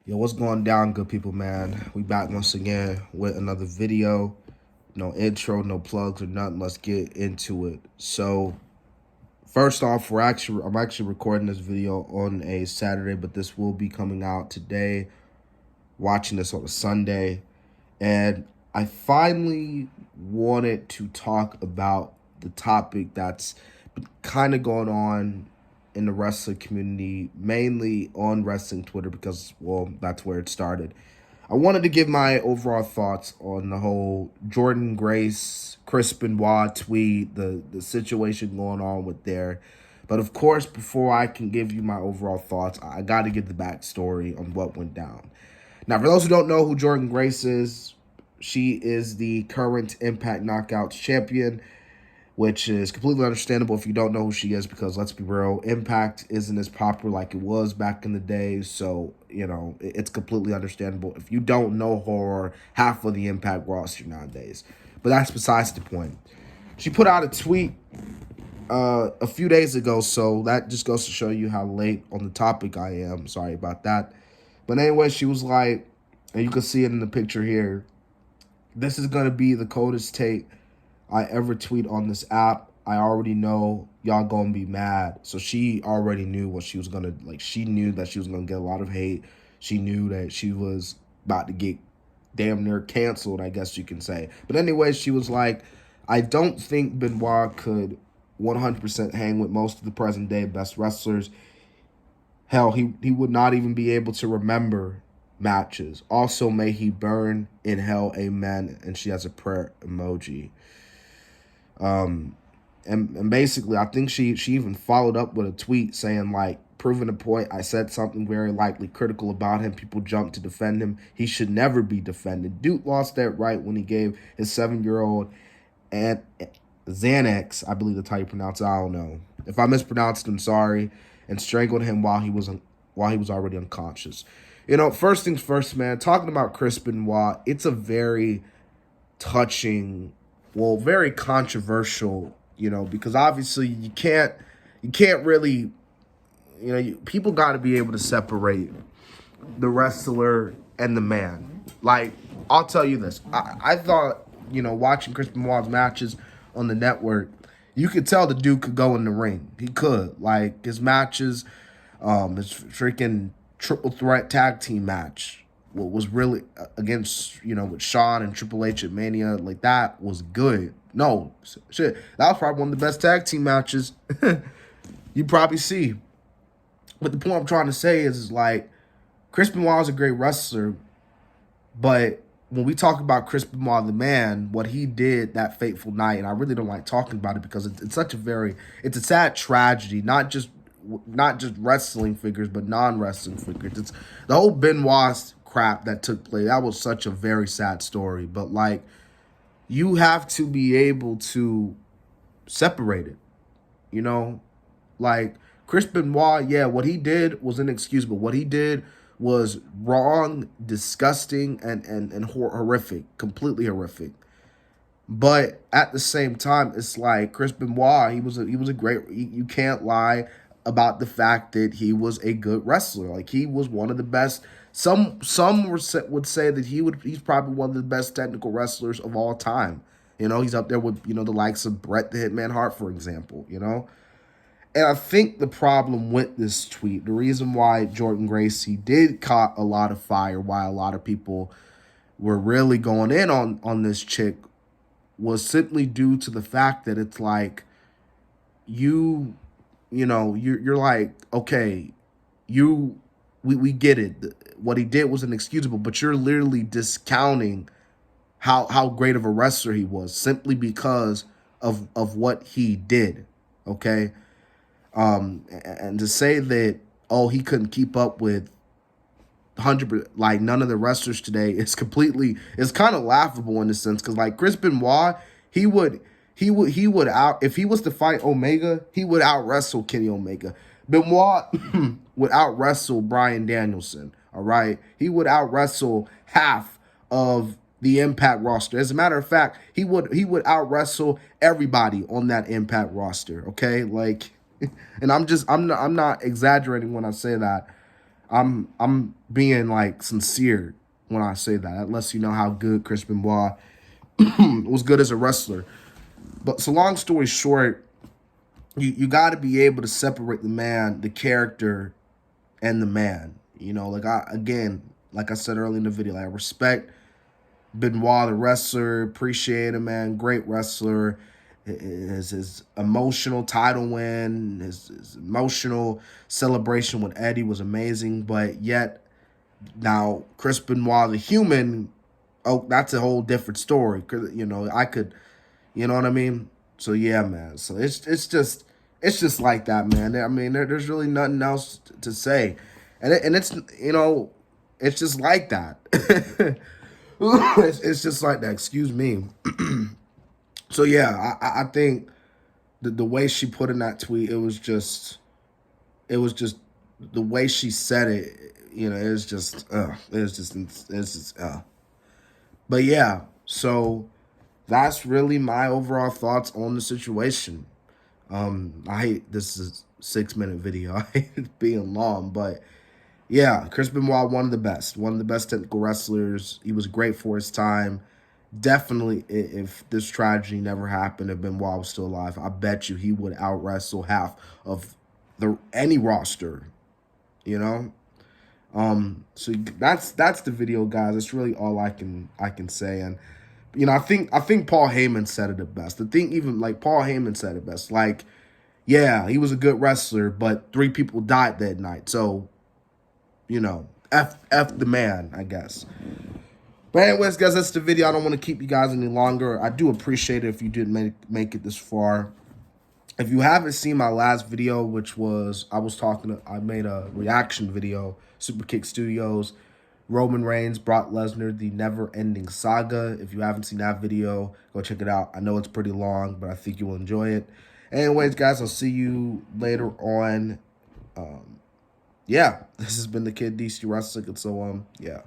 Yo, what's going down, good people, man? We back once again with another video. No intro, no plugs or nothing. Let's get into it. So, first off, I'm actually recording this video on a Saturday, but this will be coming out today. Watching this on a Sunday, and I finally wanted to talk about the topic that's kind of going on in the wrestling community, mainly on wrestling Twitter, because, well, that's where it started. I wanted to give my overall thoughts on the whole Jordynne Grace, Chris Benoit tweet, the situation going on with there. But of course, before I can give you my overall thoughts, I got to give the backstory on what went down. Now, for those who don't know who Jordynne Grace is, she is the current Impact Knockouts champion, which is completely understandable if you don't know who she is, because let's be real, Impact isn't as popular like it was back in the day. So, it's completely understandable if you don't know her or half of the Impact roster nowadays. But that's besides the point. She put out a tweet a few days ago, so that just goes to show you how late on the topic I am. Sorry about that. But anyway, she was like, and you can see it in the picture here, "This is going to be the coldest take I ever tweet on this app. I already know y'all gonna be mad." So she already knew what she was gonna, like, she knew that she was gonna get a lot of hate. She knew that she was about to get damn near canceled, I guess you can say. But anyway, she was like, "I don't think Benoit could 100% hang with most of the present day best wrestlers. Hell, he would not even be able to remember matches. Also, may he burn in hell, amen." And she has a prayer emoji. And basically, I think she even followed up with a tweet saying, like, "Proving the point, I said something very likely critical about him. People jumped to defend him. He should never be defended. Duke lost that right when he gave his 7-year-old and Xanax," I believe that's how you pronounce it. I don't know. If I mispronounced, I'm sorry. "And strangled him while he was already unconscious." First things first, man. Talking about Chris Benoit, it's a very touching, well, very controversial, because obviously you can't really, people got to be able to separate the wrestler and the man. Like, I'll tell you this. I thought, watching Chris Benoit's matches on the network, you could tell the dude could go in the ring. He could. Like, his matches, his freaking triple threat tag team match, what was really against, with Shawn and Triple H at Mania, like, that was good. No, shit, that was probably one of the best tag team matches you probably see. But the point I'm trying to say is like, Chris Benoit is a great wrestler, but when we talk about Chris Benoit, the man, what he did that fateful night, and I really don't like talking about it because it's a sad tragedy, not just wrestling figures, but non-wrestling figures. It's the whole Benoit crap that took place. That was such a very sad story. But, like, you have to be able to separate it, Like, Chris Benoit, yeah, what he did was inexcusable. What he did was wrong, disgusting, and horrific, completely horrific. But at the same time, it's like Chris Benoit, he was a great. You can't lie about the fact that he was a good wrestler. Like, he was one of the best. Some would say that he's probably one of the best technical wrestlers of all time. He's up there with the likes of Bret the Hitman Hart, for example. And I think the problem with this tweet, the reason why Jordynne Grace did caught a lot of fire, why a lot of people were really going in on this chick, was simply due to the fact that it's like, you're like, okay, we get it. What he did was inexcusable, but you're literally discounting how great of a wrestler he was simply because of what he did. Okay. And to say that, oh, he couldn't keep up with 100%, like, none of the wrestlers today, it's kind of laughable in a sense, because, like, Chris Benoit, he would out, if he was to fight Omega, he would out wrestle Kenny Omega. Benoit would out wrestle Bryan Danielson. All right, he would out wrestle half of the Impact roster. As a matter of fact, he would out wrestle everybody on that Impact roster. Okay, like, and I'm not exaggerating when I say that. I'm being like sincere when I say that. That lets you know how good Chris Benoit was good as a wrestler. But so long story short, you got to be able to separate the man, the character, and the man. You know, like like I said earlier in the video, like I respect Benoit the wrestler, appreciate him, man, great wrestler. His emotional title win, his emotional celebration with Eddie was amazing, but yet now Chris Benoit the human, oh, that's a whole different story. You know, I could, you know what I mean? So yeah, man. So it's just like that, man. I mean, there's really nothing else to say, and it's you know, it's just like that. It's just like that. Excuse me. So yeah, I think the way she put in that tweet, it was just the way she said it. You know, it's just. But yeah, so that's really my overall thoughts on the situation. I hate this is a 6 minute video. I hate it being long, but yeah, Chris Benoit, one of the best technical wrestlers. He was great for his time. Definitely, if this tragedy never happened, if Benoit was still alive, I bet you he would out wrestle half of any roster. You know, so that's the video, guys. That's really all I can say. And you know, I think Paul Heyman said it the best. The thing, even like Paul Heyman said it best. Like, yeah, he was a good wrestler, but 3 people died that night. So, you know, f the man, I guess. But anyways, guys, that's the video. I don't want to keep you guys any longer. I do appreciate it if you did make it this far. If you haven't seen my last video, which was I made a reaction video, Superkick Studios, Roman Reigns, Brock Lesnar, the never-ending saga. If you haven't seen that video, go check it out. I know it's pretty long, but I think you will enjoy it. Anyways, guys, I'll see you later on. Yeah, this has been the Kid DC Wrestling, and so yeah.